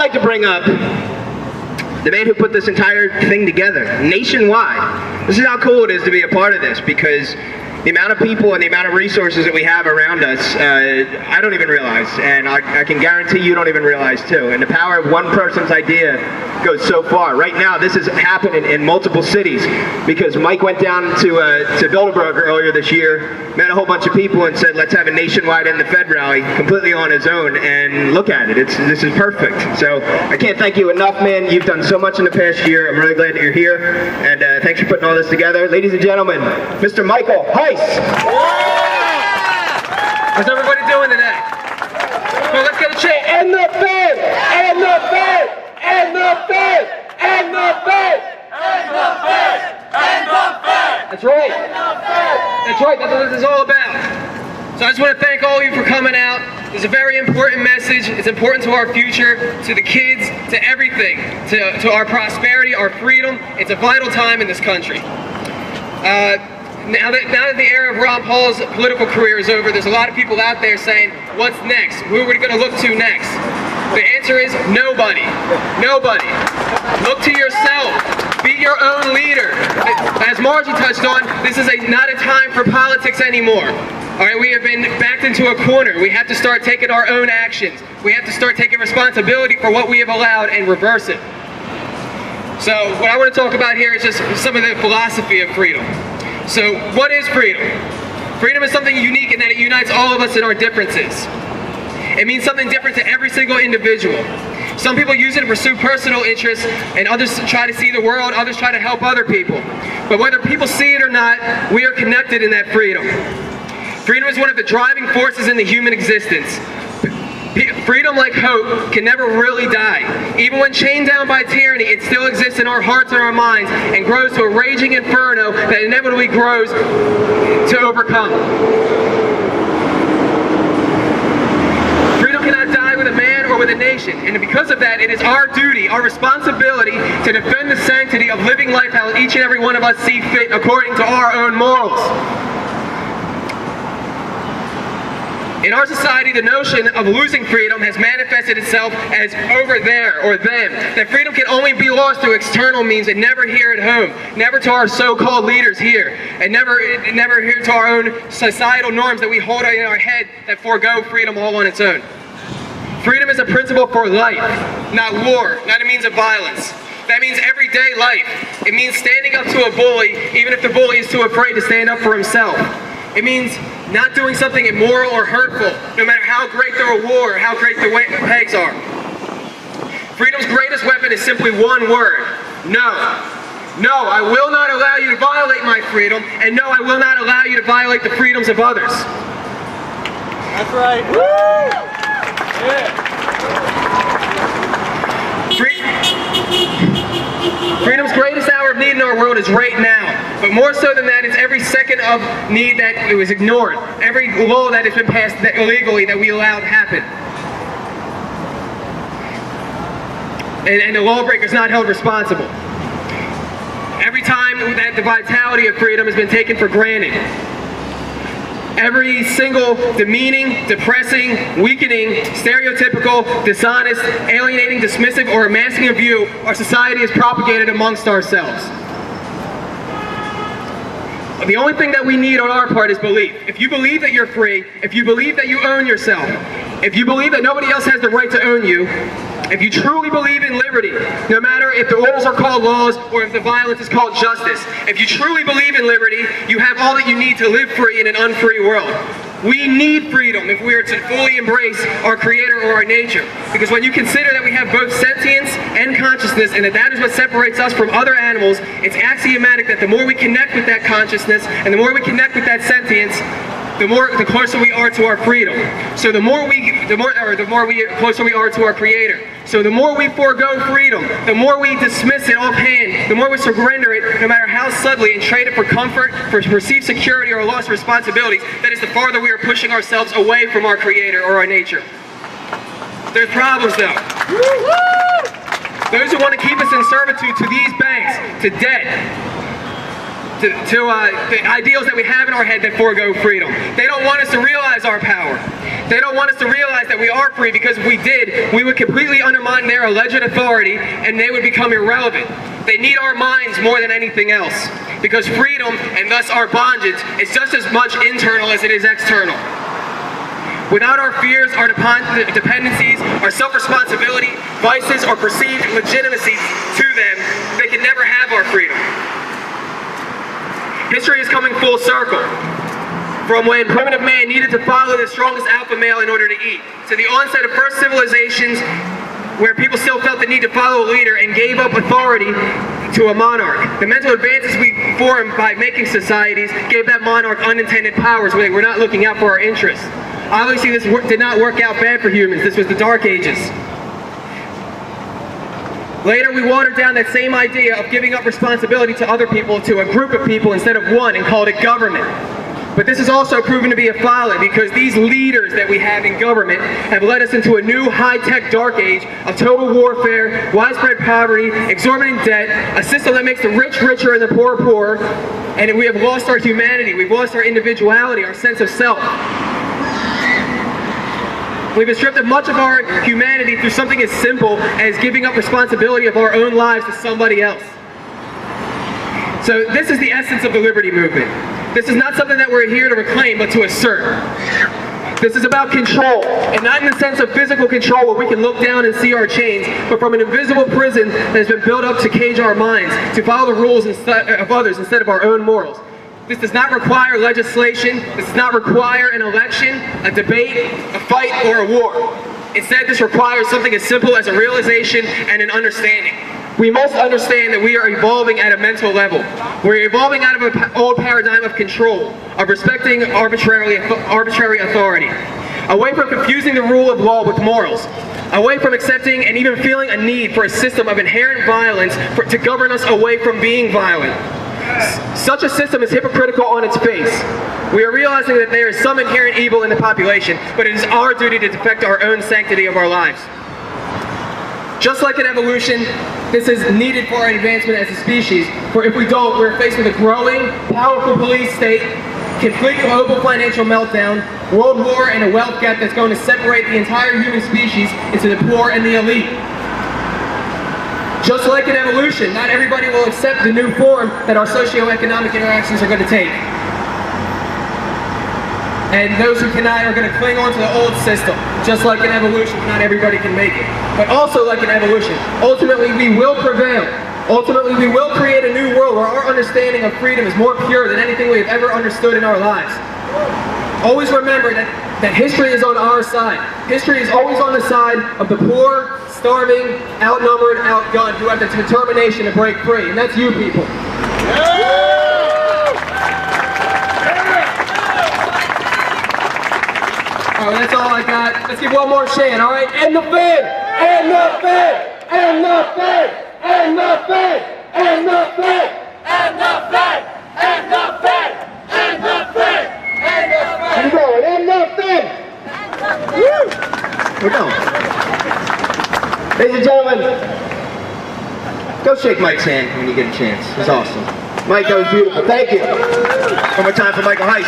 like to bring up the man who put this entire thing together, nationwide. This is how cool it is to be a part of this, because the amount of people and the amount of resources that we have around us, I don't even realize, and I can guarantee you don't even realize too. And the power of one person's idea goes so far. Right now, this is happening in multiple cities, because Mike went down to Bilderberg earlier this year, met a whole bunch of people and said, let's have a nationwide End the Fed rally completely on his own, and look at it. This is perfect. So I can't thank you enough, man. You've done so much in the past year. I'm really glad that you're here, and thanks for putting all this together. Ladies and gentlemen, Mr. Michael Heise. How's everybody doing today? Well, let's get a chant. End the Fed! End the Fed! End the Fed! End the Fed! End the Fed! End the Fed! That's right. End the Fed! That's right. That's what this is all about. So I just want to thank all of you for coming out. It's a very important message. It's important to our future, to the kids, to everything, to our prosperity, our freedom. It's a vital time in this country. Now that the era of Ron Paul's political career is over, there's a lot of people out there saying, what's next? Who are we going to look to next? The answer is nobody. Nobody. Look to yourself. Be your own leader. As Margie touched on, this is not a time for politics anymore. All right, we have been backed into a corner. We have to start taking our own actions. We have to start taking responsibility for what we have allowed and reverse it. So what I want to talk about here is just some of the philosophy of freedom. So what is freedom? Freedom is something unique in that it unites all of us in our differences. It means something different to every single individual. Some people use it to pursue personal interests, and others try to see the world, others try to help other people. But whether people see it or not, we are connected in that freedom. Freedom is one of the driving forces in the human existence. Freedom, like hope, can never really die. Even when chained down by tyranny, it still exists in our hearts and our minds and grows to a raging inferno that inevitably grows to overcome. Freedom cannot die with a man or with a nation, and because of that, it is our duty, our responsibility to defend the sanctity of living life how each and every one of us see fit according to our own morals. In our society, the notion of losing freedom has manifested itself as over there or them. That freedom can only be lost through external means and never here at home. Never to our so-called leaders here. And never here to our own societal norms that we hold in our head that forego freedom all on its own. Freedom is a principle for life, not war, not a means of violence. That means everyday life. It means standing up to a bully, even if the bully is too afraid to stand up for himself. It means not doing something immoral or hurtful, no matter how great the reward or how great the pegs are. Freedom's greatest weapon is simply one word: no. No, I will not allow you to violate my freedom, and no, I will not allow you to violate the freedoms of others. That's right. Woo! Yeah. Freedom's greatest hour of need in our world is right now. But more so than that, it's every second of need that it was ignored. Every law that has been passed illegally that we allowed happen. And the lawbreaker's not held responsible. Every time that the vitality of freedom has been taken for granted. Every single demeaning, depressing, weakening, stereotypical, dishonest, alienating, dismissive, or emasculating view our society has propagated amongst ourselves. The only thing that we need on our part is belief. If you believe that you're free, if you believe that you own yourself, if you believe that nobody else has the right to own you, if you truly believe in liberty, no matter if the rules are called laws or if the violence is called justice, if you truly believe in liberty, you have all that you need to live free in an unfree world. We need freedom if we are to fully embrace our creator or our nature. Because when you consider that we have both sentience and consciousness, and that is what separates us from other animals, it's axiomatic that the more we connect with that consciousness and the more we connect with that sentience, the closer we are to our freedom. So the more closer we are to our creator. So the more we forego freedom, the more we dismiss it offhand, the more we surrender it, no matter how subtly, and trade it for comfort, for perceived security, or lost responsibilities, that is the farther we are pushing ourselves away from our creator or our nature. There's problems though. Those who want to keep us in servitude to these banks, to debt, the ideals that we have in our head that forego freedom. They don't want us to realize our power. They don't want us to realize that we are free, because if we did, we would completely undermine their alleged authority and they would become irrelevant. They need our minds more than anything else, because freedom, and thus our bondage, is just as much internal as it is external. Without our fears, our dependencies, our self-responsibility, vices, or perceived legitimacy to them, they can never have our freedom. History is coming full circle. From when primitive man needed to follow the strongest alpha male in order to eat, to the onset of first civilizations where people still felt the need to follow a leader and gave up authority to a monarch. The mental advances we formed by making societies gave that monarch unintended powers where they were not looking out for our interests. Obviously, this did not work out bad for humans. This was the Dark Ages. Later, we watered down that same idea of giving up responsibility to other people to a group of people instead of one, and called it government. But this has also proven to be a folly, because these leaders that we have in government have led us into a new high-tech dark age of total warfare, widespread poverty, exorbitant debt, a system that makes the rich richer and the poor poorer, and we have lost our humanity, we've lost our individuality, our sense of self. We've been stripped of much of our humanity through something as simple as giving up responsibility of our own lives to somebody else. So this is the essence of the liberty movement. This is not something that we're here to reclaim, but to assert. This is about control, and not in the sense of physical control where we can look down and see our chains, but from an invisible prison that has been built up to cage our minds, to follow the rules of others instead of our own morals. This does not require legislation. This does not require an election, a debate, a fight, or a war. Instead, this requires something as simple as a realization and an understanding. We must understand that we are evolving at a mental level. We're evolving out of an old paradigm of control, of respecting arbitrary authority, away from confusing the rule of law with morals, away from accepting and even feeling a need for a system of inherent violence to govern us away from being violent. Such a system is hypocritical on its face. We are realizing that there is some inherent evil in the population, but it is our duty to defend our own sanctity of our lives. Just like in evolution, this is needed for our advancement as a species, for if we don't, we're faced with a growing, powerful police state, complete global financial meltdown, world war, and a wealth gap that's going to separate the entire human species into the poor and the elite. Just like in evolution, not everybody will accept the new form that our socioeconomic interactions are going to take. And those who cannot are going to cling on to the old system. Just like in evolution, not everybody can make it. But also like in evolution, ultimately we will prevail. Ultimately we will create a new world where our understanding of freedom is more pure than anything we have ever understood in our lives. Always remember that history is on our side. History is always on the side of the poor, starving, outnumbered, outgunned, who have the determination to break free. And that's you people. Alright, that's all I got. Let's give one more chant, alright? And the Fed! And the Fed! And the Fed! And the Fed! And the Fed! And the Fed! And the Fed! And the Fed! And the Fed! Keep going, and the Fed! Woo! We're going. Ladies and gentlemen, go shake Mike's hand when you get a chance. It's awesome. Mike, that was beautiful. Thank you. One more time for Michael Heise.